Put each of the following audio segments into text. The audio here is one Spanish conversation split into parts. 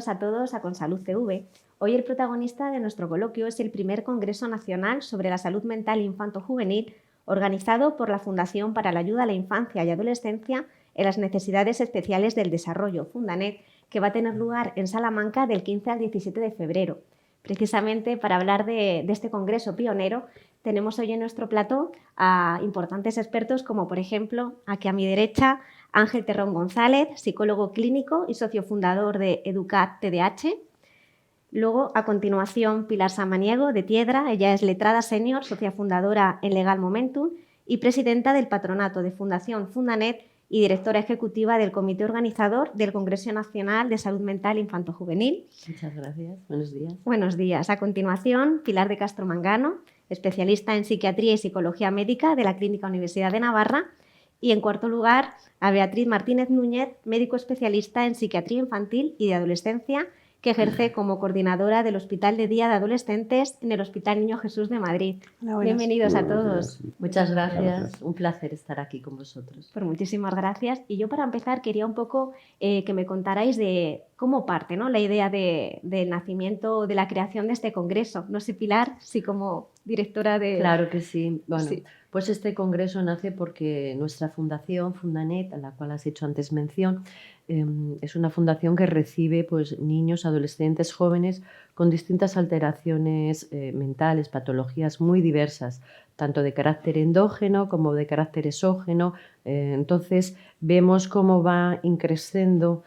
bienvenidos a todos a Consalud TV. Hoy el protagonista de nuestro coloquio es el primer Congreso Nacional sobre la Salud Mental Infanto-Juvenil, organizado por la Fundación para la Ayuda a la Infancia y Adolescencia en las Necesidades Especiales del Desarrollo, Fundanet, que va a tener lugar en Salamanca del 15 al 17 de febrero. Precisamente para hablar de este congreso pionero, tenemos hoy en nuestro plató a importantes expertos como, por ejemplo, aquí a mi derecha, Ángel Terrón González, psicólogo clínico y socio fundador de Educat TDH. Luego, a continuación, Pilar Samaniego, de Tiedra. Ella es letrada senior, socia fundadora en Legal Momentum y presidenta del patronato de Fundación Fundanet y directora ejecutiva del comité organizador del Congreso Nacional de Salud Mental Infanto-Juvenil. Muchas gracias. Buenos días. Buenos días. A continuación, Pilar de Castro Mangano, especialista en psiquiatría y psicología médica de la Clínica Universidad de Navarra. Y en cuarto lugar, a Beatriz Martínez Núñez, médico especialista en psiquiatría infantil y de adolescencia, que ejerce como coordinadora del Hospital de Día de Adolescentes en el Hospital Niño Jesús de Madrid. Hola, bienvenidos a todos. Muchas gracias. Un placer estar aquí con vosotros. Pues muchísimas gracias. Y yo, para empezar, quería un poco que me contarais de cómo parte, ¿no?, la idea del nacimiento, de la creación de este congreso. No sé, Pilar, si como directora de... Claro que sí. Bueno, sí. Pues este congreso nace porque nuestra fundación, Fundanet, a la cual has hecho antes mención, es una fundación que recibe pues, niños, adolescentes, jóvenes con distintas alteraciones mentales, patologías muy diversas, tanto de carácter endógeno como de carácter exógeno. Entonces vemos cómo va increciendo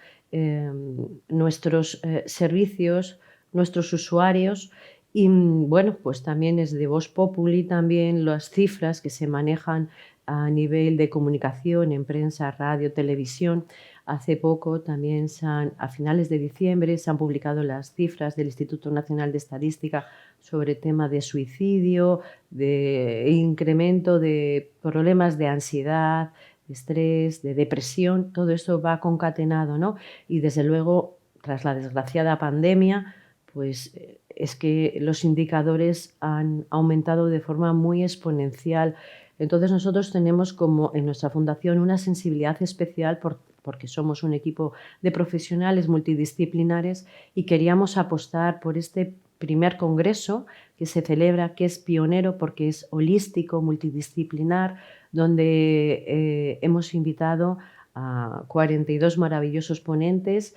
nuestros servicios, nuestros usuarios. Y bueno, pues también es de Vox Populi también las cifras que se manejan a nivel de comunicación en prensa, radio, televisión. Hace poco también a finales de diciembre se han publicado las cifras del Instituto Nacional de Estadística sobre tema de suicidio, de incremento de problemas de ansiedad, de estrés, de depresión. Todo esto va concatenado, ¿no? Y desde luego, tras la desgraciada pandemia, pues es que los indicadores han aumentado de forma muy exponencial. Entonces nosotros tenemos como en nuestra fundación una sensibilidad especial porque somos un equipo de profesionales multidisciplinares y queríamos apostar por este primer congreso que se celebra, que es pionero porque es holístico, multidisciplinar, donde hemos invitado a 42 maravillosos ponentes,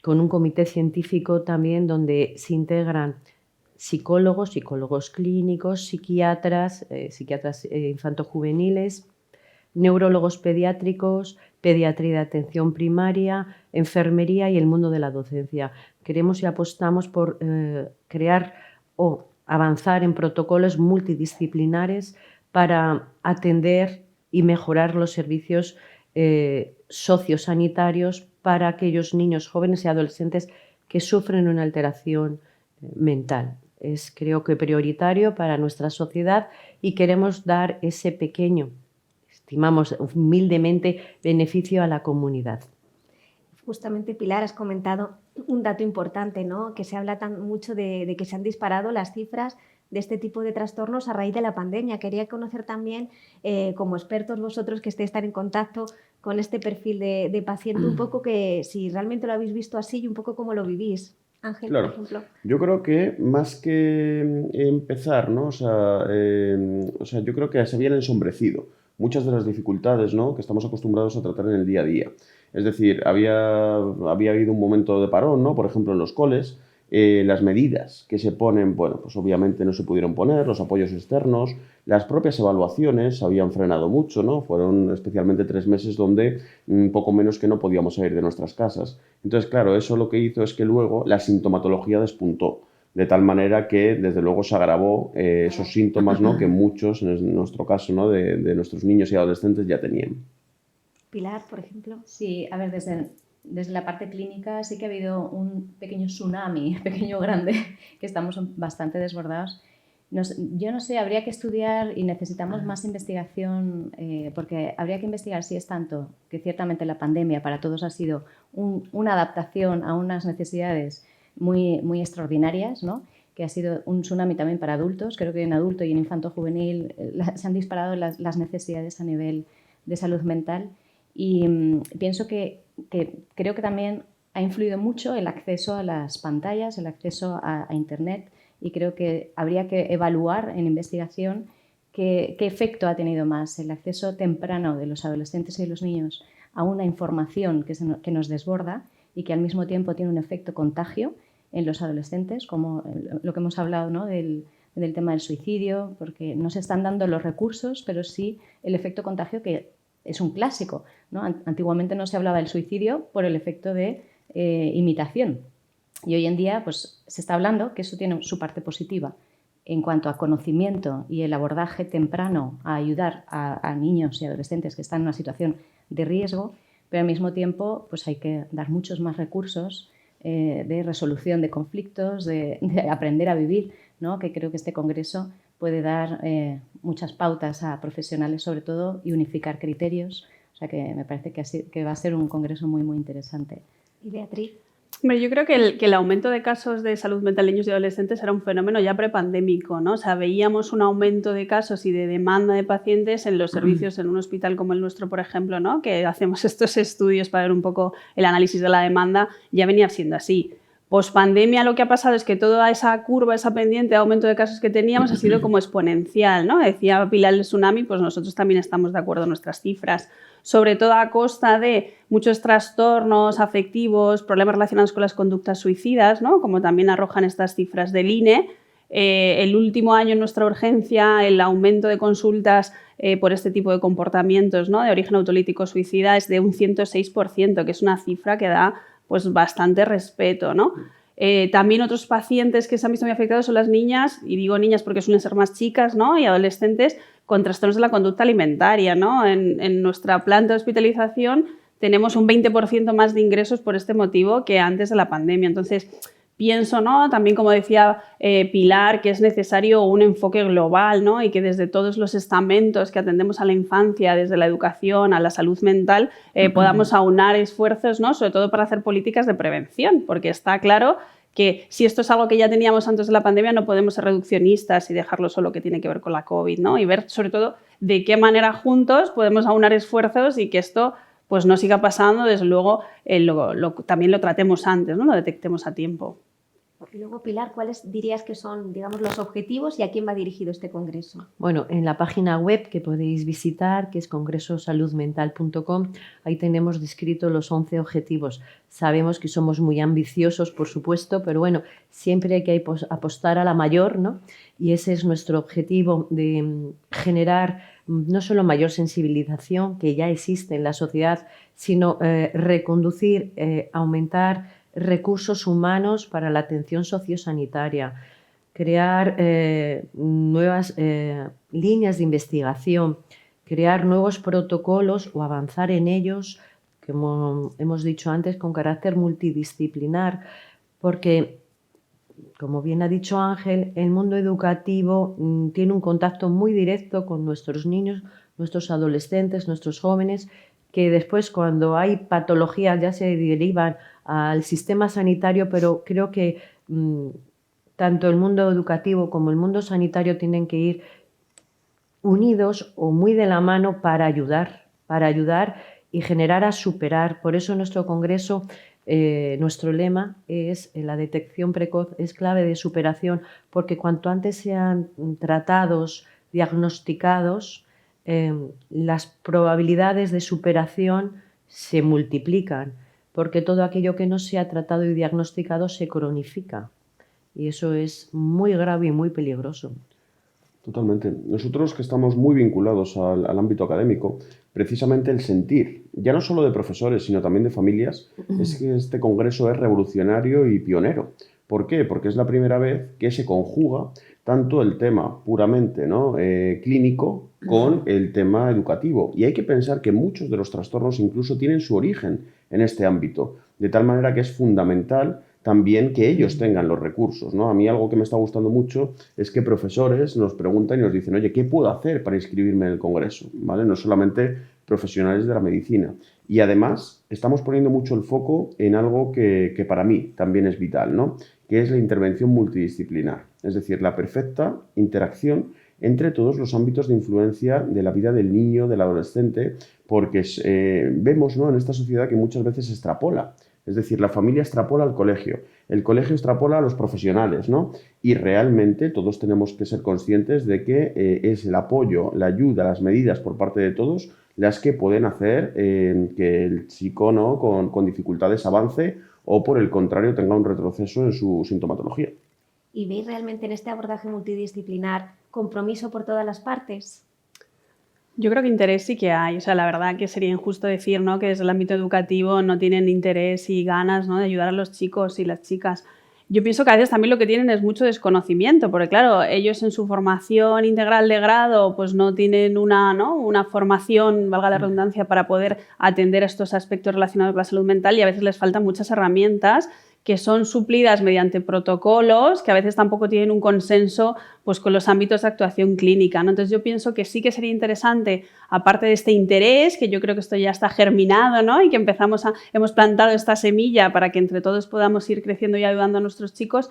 con un comité científico también donde se integran psicólogos, psicólogos clínicos, psiquiatras, psiquiatras infantojuveniles, neurólogos pediátricos, pediatría de atención primaria, enfermería y el mundo de la docencia. Queremos y apostamos por crear o avanzar en protocolos multidisciplinares para atender y mejorar los servicios sociosanitarios para aquellos niños, jóvenes y adolescentes que sufren una alteración mental. Es, creo que, prioritario para nuestra sociedad y queremos dar ese pequeño, estimamos humildemente, beneficio a la comunidad. Justamente, Pilar, has comentado un dato importante, ¿no?, que se habla tan mucho de que se han disparado las cifras de este tipo de trastornos a raíz de la pandemia. Quería conocer también, como expertos vosotros que estéis tan en contacto con este perfil de paciente, un poco que si realmente lo habéis visto así y un poco cómo lo vivís. Ángel, Claro. por ejemplo. Yo creo que más que empezar, ¿no? O sea, yo creo que se habían ensombrecido muchas de las dificultades, ¿no?, que estamos acostumbrados a tratar en el día a día. Es decir, había habido un momento de parón, ¿no? Por ejemplo, en los coles, las medidas que se ponen, bueno, pues obviamente no se pudieron poner, los apoyos externos, las propias evaluaciones se habían frenado mucho, ¿no? Fueron especialmente 3 meses donde poco menos que no podíamos salir de nuestras casas. Entonces, claro, eso lo que hizo es que luego la sintomatología despuntó, de tal manera que, desde luego, se agravó esos síntomas, ¿no?, que muchos, en nuestro caso, ¿no?, de nuestros niños y adolescentes ya tenían. Pilar, por ejemplo. Sí, a ver, desde la parte clínica sí que ha habido un pequeño tsunami, pequeño grande, que estamos bastante desbordados. Yo no sé, habría que estudiar y necesitamos más investigación, porque habría que investigar si es tanto que ciertamente la pandemia para todos ha sido una adaptación a unas necesidades muy, muy extraordinarias, ¿no?, que ha sido un tsunami también para adultos. Creo que en adulto y en infanto juvenil se han disparado las necesidades a nivel de salud mental. Y pienso que creo que también ha influido mucho el acceso a las pantallas, el acceso a Internet, y creo que habría que evaluar en investigación qué efecto ha tenido más el acceso temprano de los adolescentes y de los niños a una información que nos desborda y que al mismo tiempo tiene un efecto contagio en los adolescentes, como lo que hemos hablado, ¿no?, del tema del suicidio, porque no se están dando los recursos, pero sí el efecto contagio, que es un clásico, ¿no? Antiguamente no se hablaba del suicidio por el efecto de imitación, y hoy en día pues, se está hablando que eso tiene su parte positiva en cuanto a conocimiento y el abordaje temprano a ayudar a niños y adolescentes que están en una situación de riesgo, pero al mismo tiempo pues hay que dar muchos más recursos de resolución de conflictos, de aprender a vivir, ¿no? Que creo que este congreso puede dar muchas pautas a profesionales sobre todo y unificar criterios. O sea que me parece que va a ser un congreso muy, muy interesante. ¿Y Beatriz? Hombre, yo creo que el aumento de casos de salud mental en niños y adolescentes era un fenómeno ya prepandémico, ¿no? O sea, veíamos un aumento de casos y de demanda de pacientes en los servicios en un hospital como el nuestro, por ejemplo, ¿no? Que hacemos estos estudios para ver un poco el análisis de la demanda, ya venía siendo así. Pospandemia lo que ha pasado es que toda esa curva, esa pendiente de aumento de casos que teníamos ha sido como exponencial, ¿no? Decía Pilar el tsunami, pues nosotros también estamos de acuerdo en nuestras cifras, sobre todo a costa de muchos trastornos afectivos, problemas relacionados con las conductas suicidas, ¿no? Como también arrojan estas cifras del INE. El último año en nuestra urgencia, el aumento de consultas por este tipo de comportamientos, ¿no?, de origen autolítico suicida es de un 106%, que es una cifra que da pues bastante respeto, ¿no? También otros pacientes que se han visto muy afectados son las niñas, y digo niñas porque suelen ser más chicas, ¿no?, y adolescentes con trastornos de la conducta alimentaria, ¿no? En nuestra planta de hospitalización tenemos un 20% más de ingresos por este motivo que antes de la pandemia. Entonces, pienso, ¿no?, también como decía Pilar, que es necesario un enfoque global, ¿no?, y que desde todos los estamentos que atendemos a la infancia, desde la educación a la salud mental, podamos aunar esfuerzos, ¿no?, sobre todo para hacer políticas de prevención, porque está claro que si esto es algo que ya teníamos antes de la pandemia, no podemos ser reduccionistas y dejarlo solo que tiene que ver con la COVID, ¿no?, y ver sobre todo de qué manera juntos podemos aunar esfuerzos y que esto pues no siga pasando, desde luego también lo tratemos antes, ¿no?, lo detectemos a tiempo. Y luego, Pilar, ¿cuáles dirías que son, digamos, los objetivos y a quién va dirigido este congreso? Bueno, en la página web que podéis visitar, que es congresosaludmental.com, ahí tenemos descrito los 11 objetivos. Sabemos que somos muy ambiciosos, por supuesto, pero bueno, siempre hay que apostar a la mayor, ¿no? Y ese es nuestro objetivo, de generar no solo mayor sensibilización, que ya existe en la sociedad, sino reconducir, aumentar recursos humanos para la atención sociosanitaria, crear nuevas líneas de investigación, crear nuevos protocolos o avanzar en ellos, como hemos dicho antes, con carácter multidisciplinar, porque, como bien ha dicho Ángel, el mundo educativo tiene un contacto muy directo con nuestros niños, nuestros adolescentes, nuestros jóvenes, que después, cuando hay patologías, ya se derivan al sistema sanitario, pero creo que tanto el mundo educativo como el mundo sanitario tienen que ir unidos o muy de la mano para ayudar y generar a superar. Por eso nuestro congreso, nuestro lema es la detección precoz es clave de superación, porque cuanto antes sean tratados, diagnosticados, las probabilidades de superación se multiplican, porque todo aquello que no se ha tratado y diagnosticado se cronifica, y eso es muy grave y muy peligroso. Totalmente. Nosotros, que estamos muy vinculados al ámbito académico, precisamente el sentir, ya no solo de profesores, sino también de familias, es que este congreso es revolucionario y pionero. ¿Por qué? Porque es la primera vez que se conjuga tanto el tema puramente, ¿no?, clínico con el tema educativo. Y hay que pensar que muchos de los trastornos incluso tienen su origen en este ámbito, de tal manera que es fundamental también que ellos tengan los recursos, ¿no? A mí algo que me está gustando mucho es que profesores nos preguntan y nos dicen, oye, ¿qué puedo hacer para inscribirme en el congreso? ¿Vale? No solamente profesionales de la medicina. Y además estamos poniendo mucho el foco en algo que para mí también es vital, ¿no?, que es la intervención multidisciplinar, es decir, la perfecta interacción entre todos los ámbitos de influencia de la vida del niño, del adolescente, porque vemos, ¿no?, en esta sociedad que muchas veces se extrapola. Es decir, la familia extrapola al colegio, el colegio extrapola a los profesionales, ¿no? Y realmente todos tenemos que ser conscientes de que es el apoyo, la ayuda, las medidas por parte de todos las que pueden hacer que el chico, ¿no?, con dificultades avance o, por el contrario, tenga un retroceso en su sintomatología. ¿Y veis realmente en este abordaje multidisciplinar compromiso por todas las partes? Yo creo que interés sí que hay. O sea, la verdad que sería injusto decir, ¿no?, que desde el ámbito educativo no tienen interés y ganas, ¿no?, de ayudar a los chicos y las chicas. Yo pienso que a veces también lo que tienen es mucho desconocimiento, porque claro, ellos en su formación integral de grado pues no tienen una formación, valga la redundancia, para poder atender a estos aspectos relacionados con la salud mental, y a veces les faltan muchas herramientas que son suplidas mediante protocolos que a veces tampoco tienen un consenso pues, con los ámbitos de actuación clínica, ¿no? Entonces yo pienso que sí que sería interesante, aparte de este interés, que yo creo que esto ya está germinado, ¿no?, y que hemos plantado esta semilla para que entre todos podamos ir creciendo y ayudando a nuestros chicos,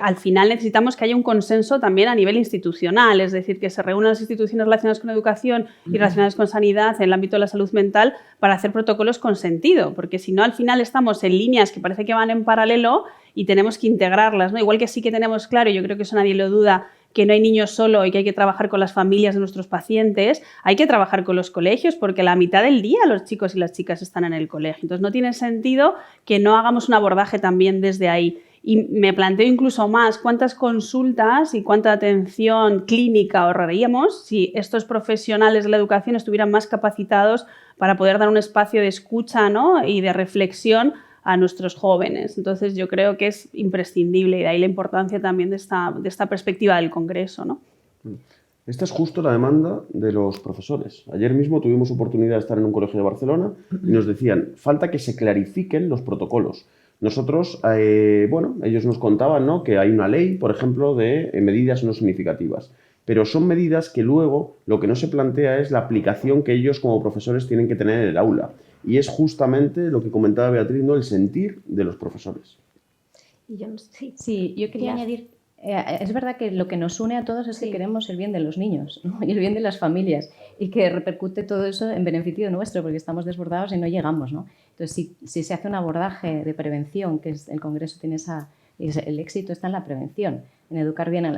al final necesitamos que haya un consenso también a nivel institucional, es decir, que se reúnan las instituciones relacionadas con educación y relacionadas con sanidad en el ámbito de la salud mental para hacer protocolos con sentido, porque si no, al final estamos en líneas que parece que van en paralelo y tenemos que integrarlas, ¿no? Igual que sí que tenemos claro, y yo creo que eso nadie lo duda, que no hay niños solo y que hay que trabajar con las familias de nuestros pacientes, hay que trabajar con los colegios porque la mitad del día los chicos y las chicas están en el colegio. Entonces no tiene sentido que no hagamos un abordaje también desde ahí. Y me planteo incluso más cuántas consultas y cuánta atención clínica ahorraríamos si estos profesionales de la educación estuvieran más capacitados para poder dar un espacio de escucha, ¿no?, y de reflexión a nuestros jóvenes. Entonces yo creo que es imprescindible, y de ahí la importancia también de esta perspectiva del Congreso, ¿no? Esta es justo la demanda de los profesores. Ayer mismo tuvimos oportunidad de estar en un colegio de Barcelona y nos decían, falta que se clarifiquen los protocolos. Nosotros, ellos nos contaban, ¿no?, que hay una ley, por ejemplo, de medidas no significativas, pero son medidas que luego lo que no se plantea es la aplicación que ellos como profesores tienen que tener en el aula. Y es justamente lo que comentaba Beatriz, ¿no?, el sentir de los profesores. Y yo no sé. Sí, yo quería añadir, es verdad que lo que nos une a todos es que queremos el bien de los niños, ¿no?, y el bien de las familias, y que repercute todo eso en beneficio nuestro, porque estamos desbordados y no llegamos, ¿no? Entonces, si se hace un abordaje de prevención, que el Congreso tiene el éxito está en la prevención, en educar bien,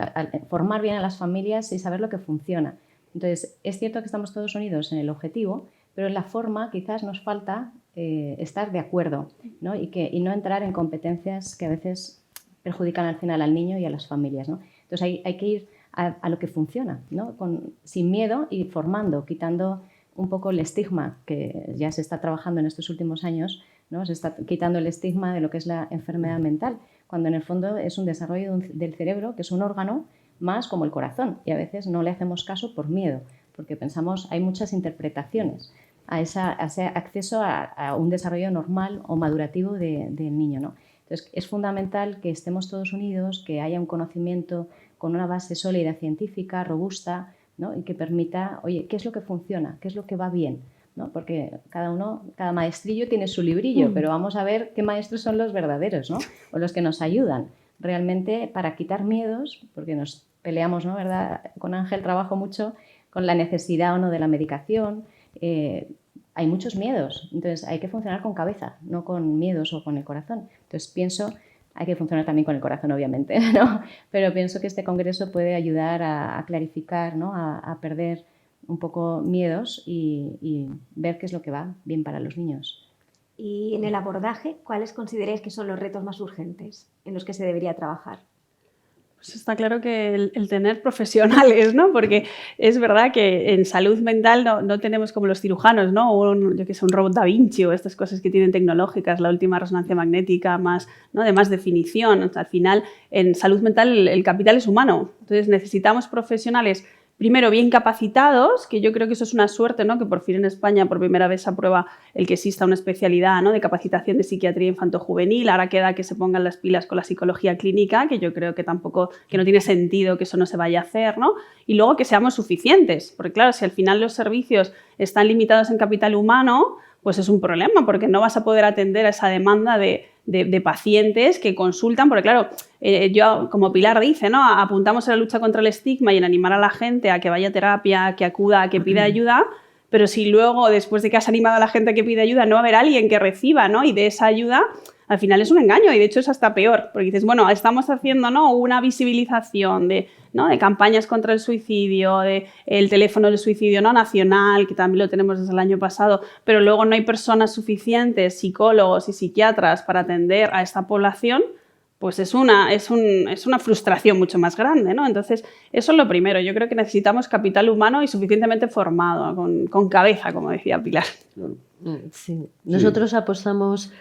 formar bien a las familias y saber lo que funciona. Entonces, es cierto que estamos todos unidos en el objetivo, pero en la forma quizás nos falta estar de acuerdo, ¿no?, y no entrar en competencias que a veces perjudican al final al niño y a las familias, ¿no? Entonces hay que ir a lo que funciona, ¿no?, sin miedo y formando, quitando un poco el estigma que ya se está trabajando en estos últimos años, ¿no? Se está quitando el estigma de lo que es la enfermedad mental, cuando en el fondo es un desarrollo del cerebro, que es un órgano más como el corazón, y a veces no le hacemos caso por miedo, porque pensamos, hay muchas interpretaciones a ese acceso a un desarrollo normal o madurativo del niño, ¿no? Entonces, es fundamental que estemos todos unidos, que haya un conocimiento con una base sólida científica, robusta, ¿no?, y que permita, oye, ¿qué es lo que funciona? ¿Qué es lo que va bien? ¿No? Porque cada maestrillo tiene su librillo, pero vamos a ver qué maestros son los verdaderos, ¿no?, o los que nos ayudan realmente para quitar miedos, porque nos peleamos, ¿no?, ¿verdad? Con Ángel trabajo mucho con la necesidad o no de la medicación. Hay muchos miedos, entonces hay que funcionar con cabeza, no con miedos o con el corazón. Entonces pienso, hay que funcionar también con el corazón, obviamente, ¿no?, pero pienso que este congreso puede ayudar a clarificar, ¿no?, a perder un poco miedos y ver qué es lo que va bien para los niños. Y en el abordaje, ¿cuáles consideráis que son los retos más urgentes en los que se debería trabajar? Pues está claro que el tener profesionales, ¿no? Porque es verdad que en salud mental no tenemos como los cirujanos, ¿no? Un robot Da Vinci o estas cosas que tienen tecnológicas, la última resonancia magnética, más, ¿no?, de más definición. O sea, al final, en salud mental el capital es humano. Entonces necesitamos profesionales primero bien capacitados, que yo creo que eso es una suerte, ¿no?, que por fin en España por primera vez se aprueba el que exista una especialidad, ¿no?, de capacitación de psiquiatría infanto-juvenil. Ahora queda que se pongan las pilas con la psicología clínica, que yo creo que no tiene sentido que eso no se vaya a hacer, ¿no? Y luego que seamos suficientes, porque claro, si al final los servicios están limitados en capital humano, pues es un problema, porque no vas a poder atender a esa demanda de pacientes que consultan, porque claro, yo, como Pilar dice, ¿no?, apuntamos en la lucha contra el estigma y en animar a la gente a que vaya a terapia, a que acuda, a que pida ayuda, pero si luego, después de que has animado a la gente que pide ayuda, no va a haber alguien que reciba, ¿no? Y de esa ayuda, al final es un engaño y de hecho es hasta peor, porque dices, bueno, estamos haciendo, ¿no?, una visibilización de campañas contra el suicidio, de el teléfono del suicidio no nacional, que también lo tenemos desde el año pasado, pero luego no hay personas suficientes, psicólogos y psiquiatras para atender a esta población, pues es una frustración mucho más grande, ¿no? Entonces, eso es lo primero. Yo creo que necesitamos capital humano y suficientemente formado, con cabeza, como decía Pilar. Sí. Nosotros apostamos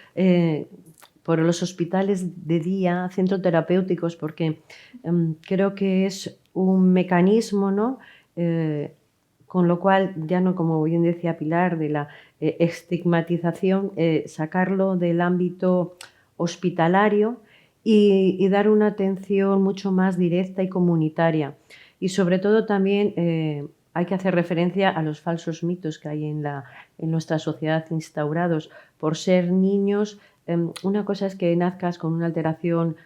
por los hospitales de día, centros terapéuticos, porque creo que es un mecanismo, ¿no? Con lo cual, ya no, como bien decía Pilar, de la estigmatización, sacarlo del ámbito hospitalario y dar una atención mucho más directa y comunitaria. Y sobre todo también hay que hacer referencia a los falsos mitos que hay en nuestra sociedad instaurados. Por ser niños, una cosa es que nazcas con una alteración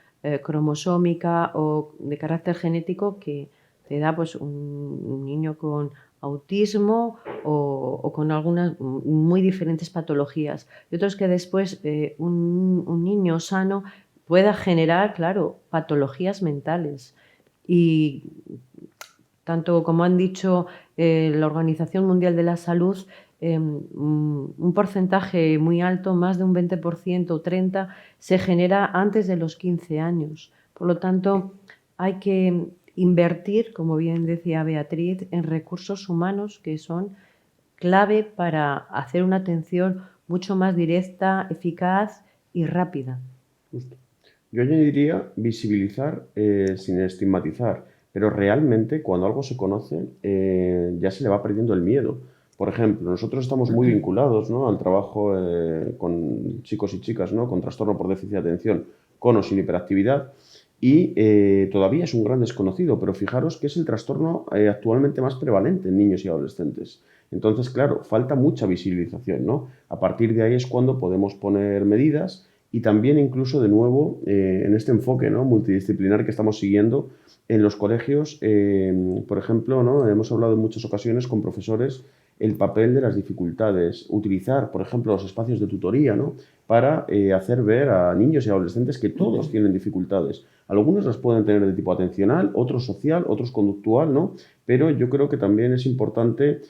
cromosómica o de carácter genético que te da pues, un niño con autismo o con algunas muy diferentes patologías. Y otros que después un niño sano pueda generar, claro, patologías mentales. Y tanto como han dicho la Organización Mundial de la Salud, un porcentaje muy alto, más de un 20% o 30%, se genera antes de los 15 años. Por lo tanto, hay que invertir, como bien decía Beatriz, en recursos humanos que son clave para hacer una atención mucho más directa, eficaz y rápida. Justo. Yo añadiría visibilizar sin estigmatizar, pero realmente cuando algo se conoce ya se le va perdiendo el miedo. Por ejemplo, nosotros estamos muy vinculados, ¿no?, al trabajo con chicos y chicas, ¿no?, con trastorno por déficit de atención, con o sin hiperactividad, y todavía es un gran desconocido, pero fijaros que es el trastorno actualmente más prevalente en niños y adolescentes. Entonces, claro, falta mucha visibilización, ¿no? A partir de ahí es cuando podemos poner medidas y también incluso de nuevo en este enfoque, ¿no?, multidisciplinar que estamos siguiendo en los colegios, por ejemplo, ¿no?, hemos hablado en muchas ocasiones con profesores el papel de las dificultades, utilizar, por ejemplo, los espacios de tutoría, ¿no?, para hacer ver a niños y adolescentes que todos tienen dificultades. Algunos las pueden tener de tipo atencional, otros social, otros conductual, ¿no? Pero yo creo que también es importante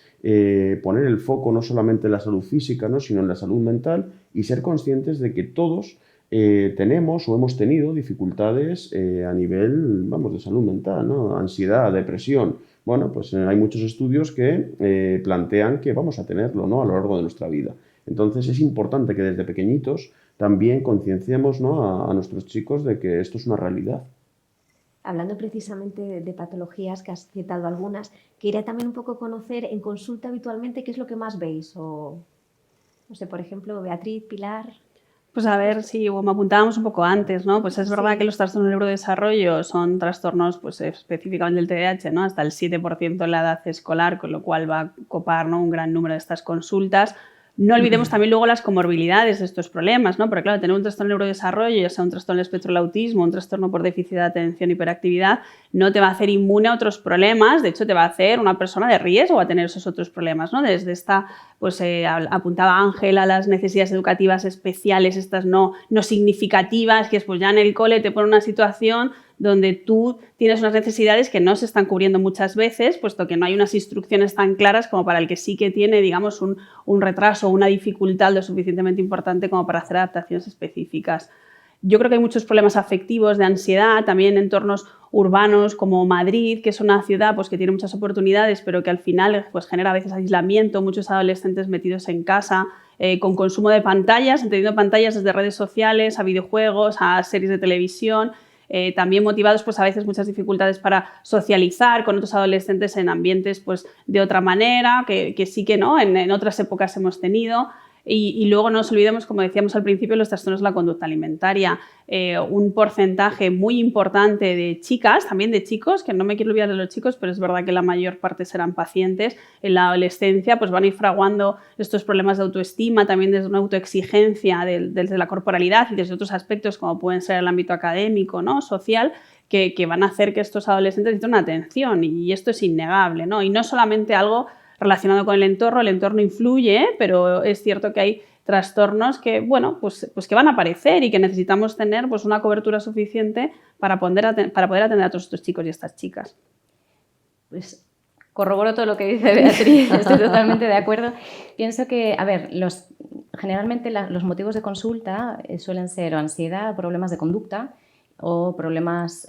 poner el foco no solamente en la salud física, ¿no?, sino en la salud mental y ser conscientes de que todos tenemos o hemos tenido dificultades a nivel, vamos, de salud mental, ¿no? Ansiedad, depresión. Bueno, pues hay muchos estudios que plantean que vamos a tenerlo, ¿no?, a lo largo de nuestra vida. Entonces es importante que desde pequeñitos también concienciemos, ¿no?, a nuestros chicos de que esto es una realidad. Hablando precisamente de patologías, que has citado algunas, quería también un poco conocer en consulta habitualmente qué es lo que más veis. O, no sé, por ejemplo, Beatriz, Pilar. Pues a ver, sí, como apuntábamos un poco antes, ¿no? Pues es verdad que los trastornos del neurodesarrollo son trastornos, pues específicamente del TDAH, ¿no?, hasta el 7% en la edad escolar, con lo cual va a copar, ¿no?, un gran número de estas consultas. No olvidemos también luego las comorbilidades de estos problemas, ¿no? Porque claro, tener un trastorno de neurodesarrollo, ya sea un trastorno del espectro del autismo, un trastorno por déficit de atención, hiperactividad, no te va a hacer inmune a otros problemas, de hecho te va a hacer una persona de riesgo a tener esos otros problemas, ¿no? Desde esta, pues apuntaba Ángel a las necesidades educativas especiales, estas no significativas, que es pues ya en el cole te pone una situación donde tú tienes unas necesidades que no se están cubriendo muchas veces, puesto que no hay unas instrucciones tan claras como para el que sí que tiene, digamos, un retraso o una dificultad lo suficientemente importante como para hacer adaptaciones específicas. Yo creo que hay muchos problemas afectivos, de ansiedad, también en entornos urbanos como Madrid, que es una ciudad pues, que tiene muchas oportunidades, pero que al final pues, genera a veces aislamiento, muchos adolescentes metidos en casa, con consumo de pantallas, entendiendo pantallas desde redes sociales, a videojuegos, a series de televisión. También motivados pues a veces muchas dificultades para socializar con otros adolescentes en ambientes pues de otra manera, que sí que no, en otras épocas hemos tenido. Y luego no nos olvidemos, como decíamos al principio, los trastornos de la conducta alimentaria. Un porcentaje muy importante de chicas, también de chicos, que no me quiero olvidar de los chicos, pero es verdad que la mayor parte serán pacientes. En la adolescencia pues van a ir fraguando estos problemas de autoestima, también desde una autoexigencia desde la corporalidad y desde otros aspectos como pueden ser el ámbito académico, ¿no?, social, que van a hacer que estos adolescentes necesiten una atención y esto es innegable, ¿no? Y no solamente algo relacionado con el entorno influye, pero es cierto que hay trastornos que, bueno, pues que van a aparecer y que necesitamos tener pues una cobertura suficiente para poder atender a todos estos chicos y estas chicas. Pues corroboro todo lo que dice Beatriz, estoy totalmente de acuerdo. Pienso que, a ver, generalmente los motivos de consulta suelen ser o ansiedad, problemas de conducta o problemas,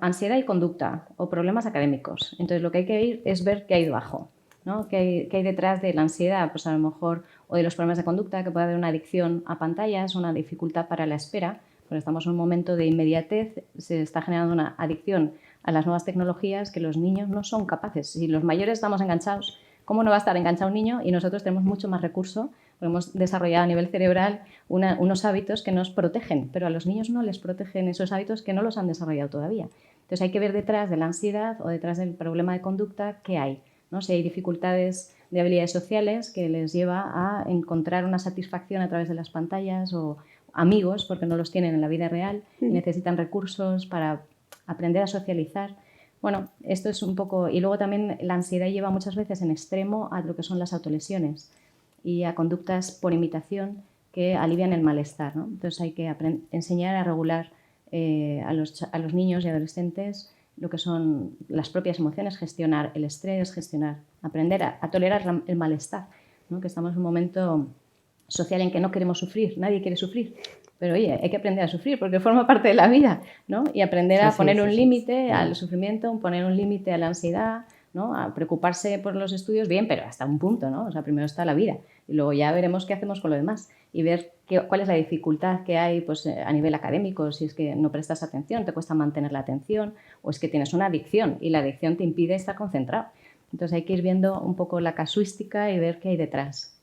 ansiedad y conducta o problemas académicos. Entonces lo que hay que ir es ver qué hay debajo, ¿no? ¿Qué hay detrás de la ansiedad? Pues a lo mejor, o de los problemas de conducta, que puede haber una adicción a pantallas, una dificultad para la espera, porque estamos en un momento de inmediatez, se está generando una adicción a las nuevas tecnologías que los niños no son capaces. Si los mayores estamos enganchados, ¿cómo no va a estar enganchado un niño? Y nosotros tenemos mucho más recurso, porque hemos desarrollado a nivel cerebral unos hábitos que nos protegen, pero a los niños no les protegen esos hábitos que no los han desarrollado todavía. Entonces hay que ver detrás de la ansiedad o detrás del problema de conducta qué hay, ¿no? Si hay dificultades de habilidades sociales que les lleva a encontrar una satisfacción a través de las pantallas o amigos, porque no los tienen en la vida real y necesitan recursos para aprender a socializar. Bueno, esto es un poco... Y luego también la ansiedad lleva muchas veces en extremo a lo que son las autolesiones y a conductas por imitación que alivian el malestar, ¿no? Entonces hay que enseñar a regular a los niños y adolescentes lo que son las propias emociones, gestionar el estrés, aprender a tolerar el malestar, ¿no? Que estamos en un momento social en que no queremos sufrir, nadie quiere sufrir, pero oye, hay que aprender a sufrir porque forma parte de la vida, ¿no? Y aprender a poner un límite al sufrimiento, poner un límite a la ansiedad, ¿no? A preocuparse por los estudios, bien, pero hasta un punto, ¿no? O sea, primero está la vida y luego ya veremos qué hacemos con lo demás y ver cuál es la dificultad que hay pues, a nivel académico, si es que no prestas atención, te cuesta mantener la atención o es que tienes una adicción y la adicción te impide estar concentrado. Entonces hay que ir viendo un poco la casuística y ver qué hay detrás.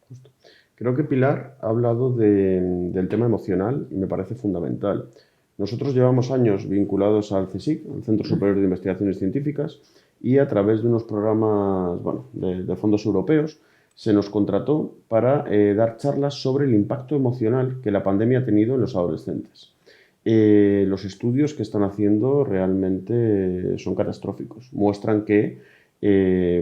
Justo. Creo que Pilar ha hablado del tema emocional y me parece fundamental. Nosotros llevamos años vinculados al CSIC, al Centro Superior de Investigaciones Científicas, y a través de unos programas de fondos europeos se nos contrató para dar charlas sobre el impacto emocional que la pandemia ha tenido en los adolescentes. Los estudios que están haciendo realmente son catastróficos. Muestran que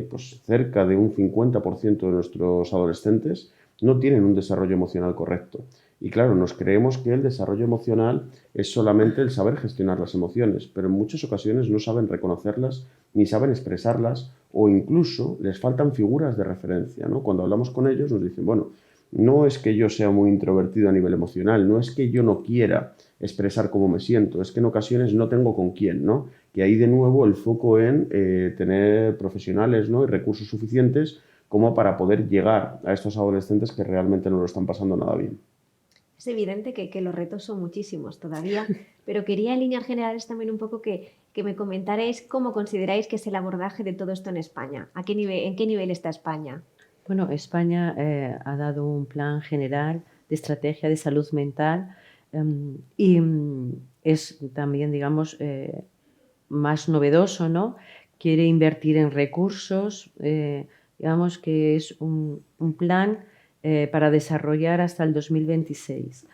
pues cerca de un 50% de nuestros adolescentes no tienen un desarrollo emocional correcto. Y claro, nos creemos que el desarrollo emocional es solamente el saber gestionar las emociones, pero en muchas ocasiones no saben reconocerlas ni saben expresarlas o incluso les faltan figuras de referencia, ¿no? Cuando hablamos con ellos nos dicen, bueno, no es que yo sea muy introvertido a nivel emocional, no es que yo no quiera expresar cómo me siento, es que en ocasiones no tengo con quién, ¿no? Que ahí de nuevo el foco en tener profesionales, ¿no? Y recursos suficientes como para poder llegar a estos adolescentes que realmente no lo están pasando nada bien. Es evidente que los retos son muchísimos todavía, pero quería en líneas generales también un poco que me comentarais cómo consideráis que es el abordaje de todo esto en España. ¿En qué nivel está España? Bueno, España ha dado un plan general de estrategia de salud mental y es también, digamos, más novedoso, ¿no? Quiere invertir en recursos, digamos que es un plan para desarrollar hasta el 2026.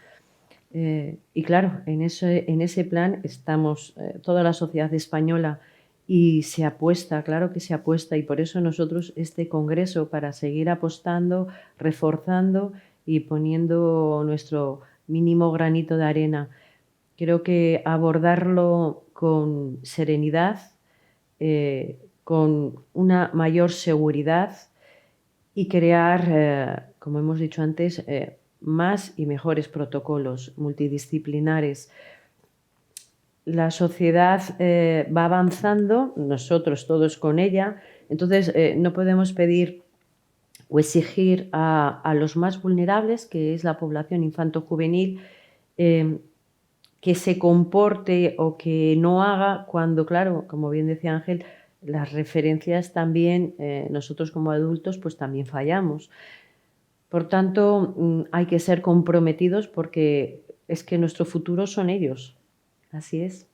Y claro, en ese plan estamos toda la sociedad española y se apuesta, claro que se apuesta, y por eso nosotros este congreso, para seguir apostando, reforzando y poniendo nuestro mínimo granito de arena, creo que abordarlo con serenidad, con una mayor seguridad y crear, como hemos dicho antes, más y mejores protocolos multidisciplinares. La sociedad va avanzando, nosotros todos con ella, entonces no podemos pedir o exigir a los más vulnerables, que es la población infanto-juvenil, que se comporte o que no haga cuando, claro, como bien decía Ángel, las referencias también, nosotros como adultos, pues también fallamos. Por tanto, hay que ser comprometidos porque es que nuestro futuro son ellos. Así es.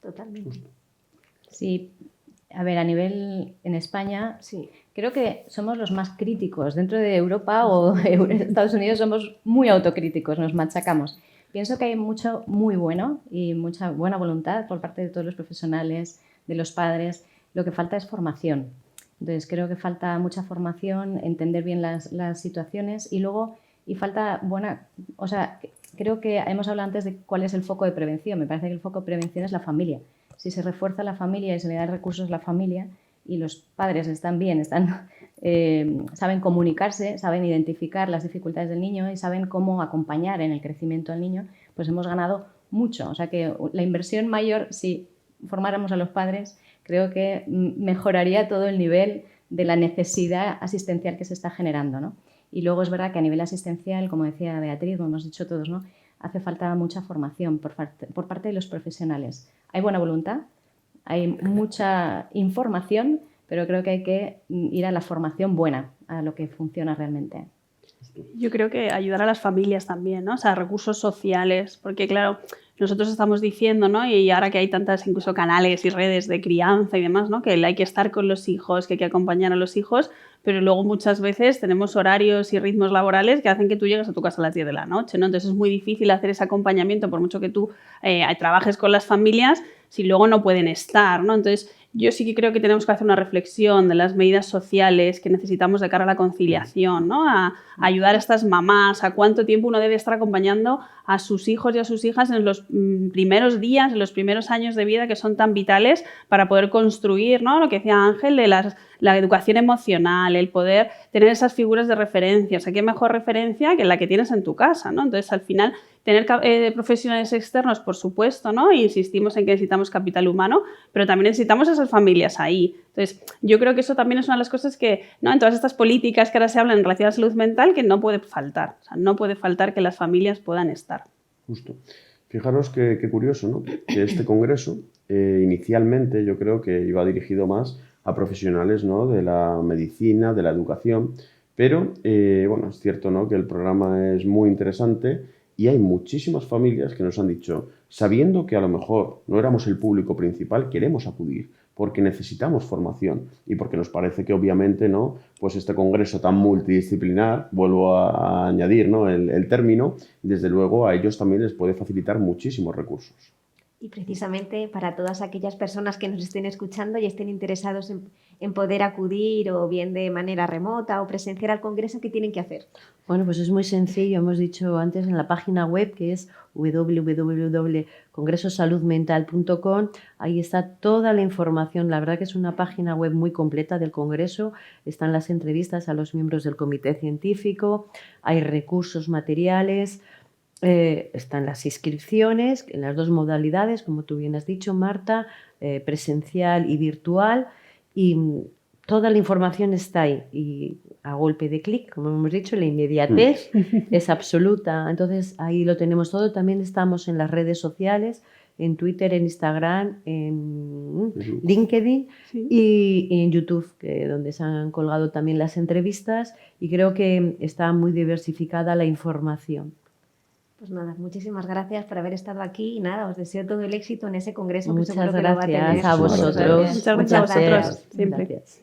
Totalmente. Sí, a ver, a nivel en España, sí, creo que somos los más críticos. Dentro de Europa o Estados Unidos somos muy autocríticos, nos machacamos. Pienso que hay mucho muy bueno y mucha buena voluntad por parte de todos los profesionales, de los padres. Lo que falta es formación. Entonces creo que falta mucha formación, entender bien las situaciones y luego falta o sea, creo que hemos hablado antes de cuál es el foco de prevención. Me parece que el foco de prevención es la familia. Si se refuerza la familia y se le da recursos a la familia y los padres están bien, saben comunicarse, saben identificar las dificultades del niño y saben cómo acompañar en el crecimiento del niño, pues hemos ganado mucho. O sea que la inversión mayor, si formáramos a los padres, creo que mejoraría todo el nivel de la necesidad asistencial que se está generando, ¿no? Y luego es verdad que a nivel asistencial, como decía Beatriz, como hemos dicho todos, ¿no? Hace falta mucha formación por parte de los profesionales. Hay buena voluntad, hay mucha información, pero creo que hay que ir a la formación buena, a lo que funciona realmente. Yo creo que ayudar a las familias también, ¿no? O sea, recursos sociales, porque claro, nosotros estamos diciendo, ¿no? Y ahora que hay tantas incluso canales y redes de crianza y demás, ¿no? Que hay que estar con los hijos, que hay que acompañar a los hijos, pero luego muchas veces tenemos horarios y ritmos laborales que hacen que tú llegues a tu casa a las 10 de la noche, ¿no? Entonces es muy difícil hacer ese acompañamiento por mucho que tú trabajes con las familias si luego no pueden estar, ¿no? Entonces yo sí que creo que tenemos que hacer una reflexión de las medidas sociales que necesitamos de cara a la conciliación, ¿no? A ayudar a estas mamás, a cuánto tiempo uno debe estar acompañando a sus hijos y a sus hijas en los primeros días, en los primeros años de vida que son tan vitales para poder construir, ¿no? Lo que decía Ángel de la educación emocional, el poder tener esas figuras de referencia. O sea, qué mejor referencia que la que tienes en tu casa, ¿no? Entonces, al final, tener profesionales externos, por supuesto, ¿no? E insistimos en que necesitamos capital humano, pero también necesitamos esas familias ahí. Entonces, yo creo que eso también es una de las cosas que, ¿no? En todas estas políticas que ahora se hablan en relación a la salud mental, que no puede faltar. O sea, no puede faltar que las familias puedan estar. Justo. Fijaros qué curioso, ¿no? Que este congreso, inicialmente, yo creo que iba dirigido más a profesionales, ¿no? De la medicina, de la educación, pero, bueno, es cierto, ¿no? Que el programa es muy interesante. Y hay muchísimas familias que nos han dicho, sabiendo que a lo mejor no éramos el público principal, queremos acudir porque necesitamos formación y porque nos parece que obviamente, ¿no? Pues este congreso tan multidisciplinar, vuelvo a añadir, ¿no? el término, desde luego a ellos también les puede facilitar muchísimos recursos. Y precisamente para todas aquellas personas que nos estén escuchando y estén interesados en poder acudir o bien de manera remota o presenciar al congreso, ¿qué tienen que hacer? Bueno, pues es muy sencillo. Hemos dicho antes en la página web, que es www.congresosaludmental.com. Ahí está toda la información. La verdad que es una página web muy completa del congreso. Están las entrevistas a los miembros del comité científico, hay recursos materiales. Están las inscripciones en las dos modalidades, como tú bien has dicho, Marta, presencial y virtual, y toda la información está ahí y a golpe de clic, como hemos dicho, la inmediatez es absoluta. Entonces ahí lo tenemos todo. También estamos en las redes sociales, en Twitter, en Instagram, en LinkedIn y en YouTube, donde se han colgado también las entrevistas, y creo que está muy diversificada la información. Pues nada, muchísimas gracias por haber estado aquí y nada, os deseo todo el éxito en ese congreso que Muchas seguro que lo va a tener. gracias a vosotros. Muchas gracias a vosotros. Siempre. Gracias.